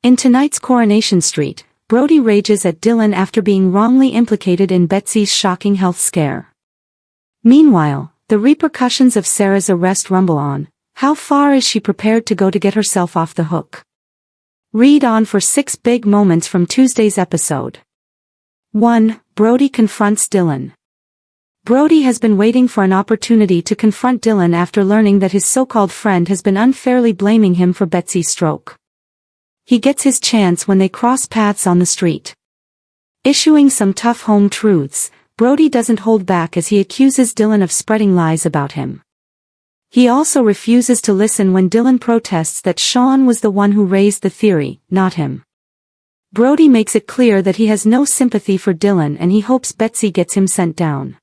In tonight's Coronation Street, Brody rages at Dylan after being wrongly implicated in Betsy's shocking health scare. Meanwhile, the repercussions of Sarah's arrest rumble on. How far is she prepared to go to get herself off the hook? Read on for 6 big moments from Tuesday's episode. 1. Brody confronts Dylan. Brody has been waiting for an opportunity to confront Dylan after learning that his so-called friend has been unfairly blaming him for Betsy's stroke. He gets his chance when they cross paths on the street. Issuing some tough home truths, Brody doesn't hold back as he accuses Dylan of spreading lies about him. He also refuses to listen when Dylan protests that Sean was the one who raised the theory, not him. Brody makes it clear that he has no sympathy for Dylan and he hopes Betsy gets him sent down.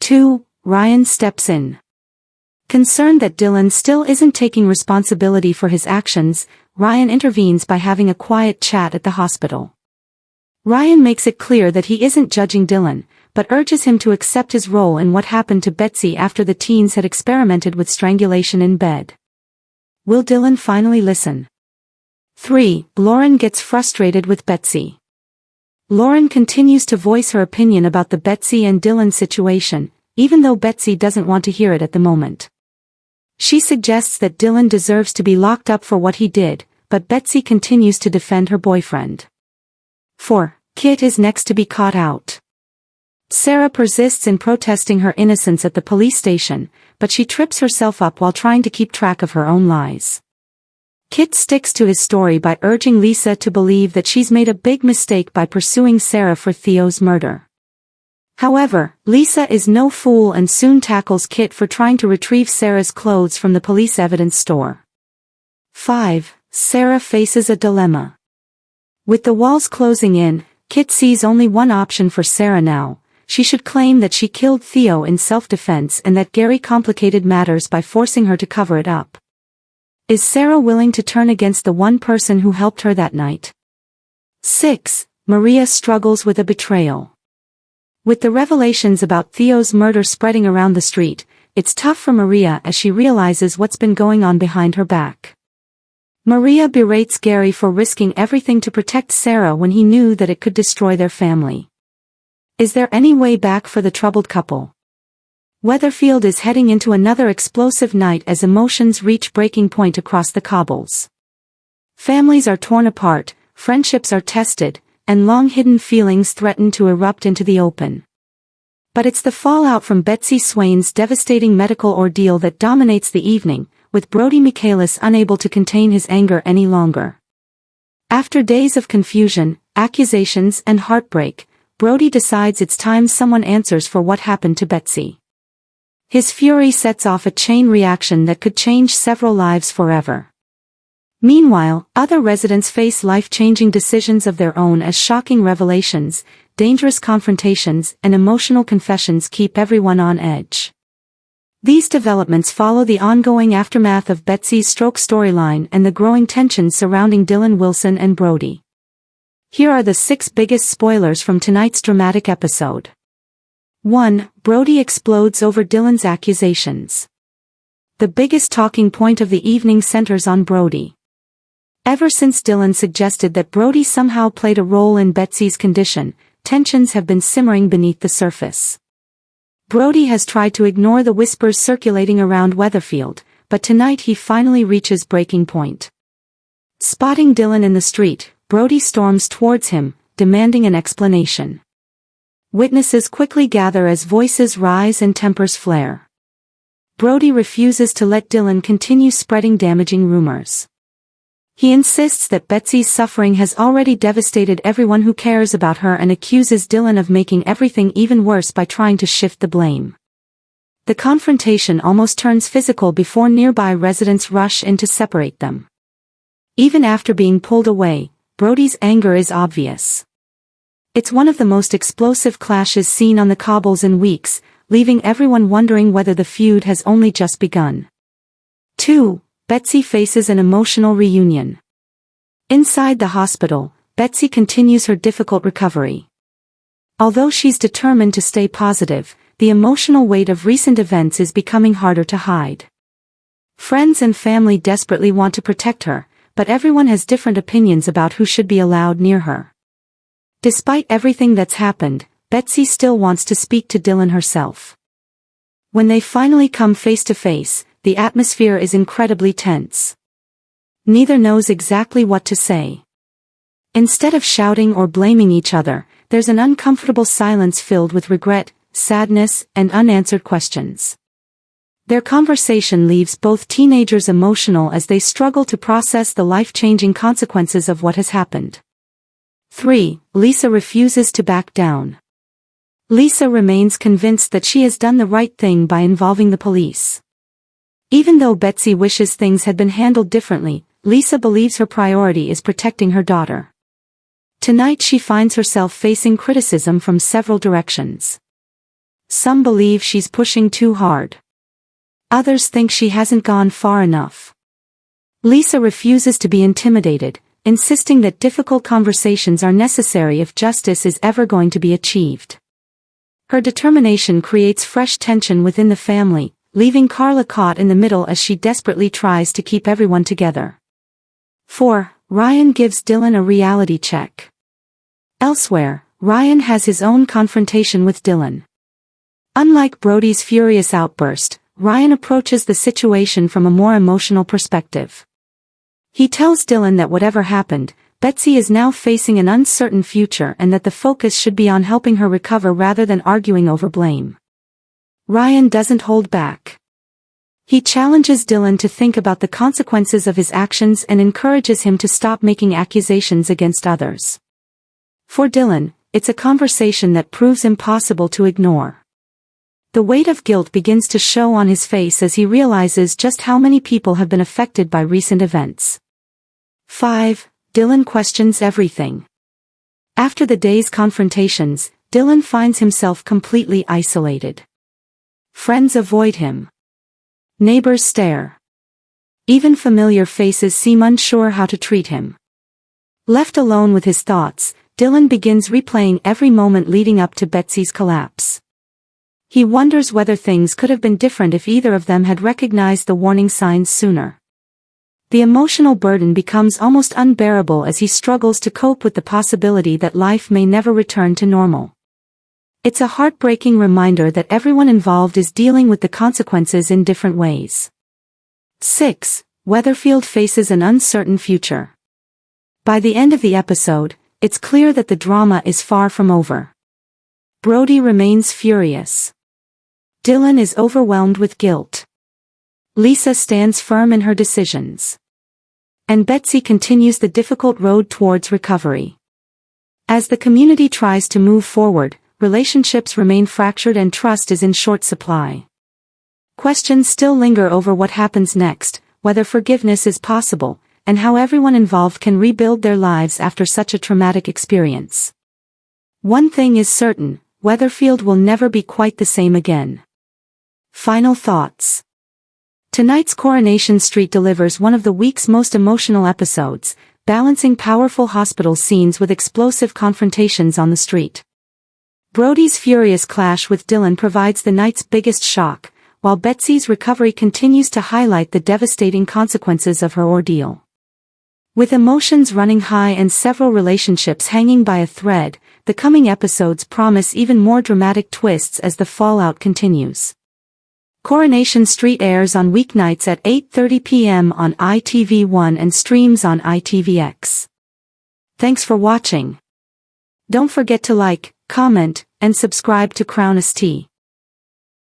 2. Ryan steps in. Concerned that Dylan still isn't taking responsibility for his actions, Ryan intervenes by having a quiet chat at the hospital. Ryan makes it clear that he isn't judging Dylan, but urges him to accept his role in what happened to Betsy after the teens had experimented with strangulation in bed. Will Dylan finally listen? 3. Lauren gets frustrated with Betsy. Lauren continues to voice her opinion about the Betsy and Dylan situation, even though Betsy doesn't want to hear it at the moment. She suggests that Dylan deserves to be locked up for what he did, but Betsy continues to defend her boyfriend. 4. Kit is next to be caught out. Sarah persists in protesting her innocence at the police station, but she trips herself up while trying to keep track of her own lies. Kit sticks to his story by urging Lisa to believe that she's made a big mistake by pursuing Sarah for Theo's murder. However, Lisa is no fool and soon tackles Kit for trying to retrieve Sarah's clothes from the police evidence store. 5. Sarah faces a dilemma. With the walls closing in, Kit sees only one option for Sarah now. She should claim that she killed Theo in self-defense and that Gary complicated matters by forcing her to cover it up. Is Sarah willing to turn against the one person who helped her that night? 6. Maria struggles with a betrayal. With the revelations about Theo's murder spreading around the street, it's tough for Maria as she realizes what's been going on behind her back. Maria berates Gary for risking everything to protect Sarah when he knew that it could destroy their family. Is there any way back for the troubled couple? Weatherfield is heading into another explosive night as emotions reach breaking point across the cobbles. Families are torn apart, friendships are tested, and long-hidden feelings threaten to erupt into the open. But it's the fallout from Betsy Swain's devastating medical ordeal that dominates the evening, with Brody Michaelis unable to contain his anger any longer. After days of confusion, accusations, and heartbreak, Brody decides it's time someone answers for what happened to Betsy. His fury sets off a chain reaction that could change several lives forever. Meanwhile, other residents face life-changing decisions of their own as shocking revelations, dangerous confrontations, and emotional confessions keep everyone on edge. These developments follow the ongoing aftermath of Betsy's stroke storyline and the growing tensions surrounding Dylan Wilson and Brody. Here are the 6 biggest spoilers from tonight's dramatic episode. 1. Brody explodes over Dylan's accusations. The biggest talking point of the evening centers on Brody. Ever since Dylan suggested that Brody somehow played a role in Betsy's condition, tensions have been simmering beneath the surface. Brody has tried to ignore the whispers circulating around Weatherfield, but tonight he finally reaches breaking point. Spotting Dylan in the street, Brody storms towards him, demanding an explanation. Witnesses quickly gather as voices rise and tempers flare. Brody refuses to let Dylan continue spreading damaging rumors. He insists that Betsy's suffering has already devastated everyone who cares about her and accuses Dylan of making everything even worse by trying to shift the blame. The confrontation almost turns physical before nearby residents rush in to separate them. Even after being pulled away, Brody's anger is obvious. It's one of the most explosive clashes seen on the cobbles in weeks, leaving everyone wondering whether the feud has only just begun. 2. Betsy faces an emotional reunion. Inside the hospital, Betsy continues her difficult recovery. Although she's determined to stay positive, the emotional weight of recent events is becoming harder to hide. Friends and family desperately want to protect her, but everyone has different opinions about who should be allowed near her. Despite everything that's happened, Betsy still wants to speak to Dylan herself. When they finally come face to face, the atmosphere is incredibly tense. Neither knows exactly what to say. Instead of shouting or blaming each other, there's an uncomfortable silence filled with regret, sadness, and unanswered questions. Their conversation leaves both teenagers emotional as they struggle to process the life-changing consequences of what has happened. 3. Lisa refuses to back down. Lisa remains convinced that she has done the right thing by involving the police. Even though Betsy wishes things had been handled differently, Lisa believes her priority is protecting her daughter. Tonight she finds herself facing criticism from several directions. Some believe she's pushing too hard. Others think she hasn't gone far enough. Lisa refuses to be intimidated, insisting that difficult conversations are necessary if justice is ever going to be achieved. Her determination creates fresh tension within the family, leaving Carla caught in the middle as she desperately tries to keep everyone together. 4. Ryan gives Dylan a reality check. Elsewhere, Ryan has his own confrontation with Dylan. Unlike Brody's furious outburst, Ryan approaches the situation from a more emotional perspective. He tells Dylan that whatever happened, Betsy is now facing an uncertain future and that the focus should be on helping her recover rather than arguing over blame. Ryan doesn't hold back. He challenges Dylan to think about the consequences of his actions and encourages him to stop making accusations against others. For Dylan, it's a conversation that proves impossible to ignore. The weight of guilt begins to show on his face as he realizes just how many people have been affected by recent events. 5. Dylan questions everything. After the day's confrontations, Dylan finds himself completely isolated. Friends avoid him. Neighbors stare. Even familiar faces seem unsure how to treat him. Left alone with his thoughts, Dylan begins replaying every moment leading up to Betsy's collapse. He wonders whether things could have been different if either of them had recognized the warning signs sooner. The emotional burden becomes almost unbearable as he struggles to cope with the possibility that life may never return to normal. It's a heartbreaking reminder that everyone involved is dealing with the consequences in different ways. 6. Weatherfield faces an uncertain future. By the end of the episode, it's clear that the drama is far from over. Brody remains furious. Dylan is overwhelmed with guilt. Lisa stands firm in her decisions. And Betsy continues the difficult road towards recovery. As the community tries to move forward, relationships remain fractured and trust is in short supply. Questions still linger over what happens next, whether forgiveness is possible, and how everyone involved can rebuild their lives after such a traumatic experience. One thing is certain, Weatherfield will never be quite the same again. Final thoughts. Tonight's Coronation Street delivers one of the week's most emotional episodes, balancing powerful hospital scenes with explosive confrontations on the street. Brody's furious clash with Dylan provides the night's biggest shock, while Betsy's recovery continues to highlight the devastating consequences of her ordeal. With emotions running high and several relationships hanging by a thread, the coming episodes promise even more dramatic twists as the fallout continues. Coronation Street airs on weeknights at 8:30 p.m. on ITV1 and streams on ITVX. Thanks for watching. Don't forget to like, comment, and subscribe to Crown ST.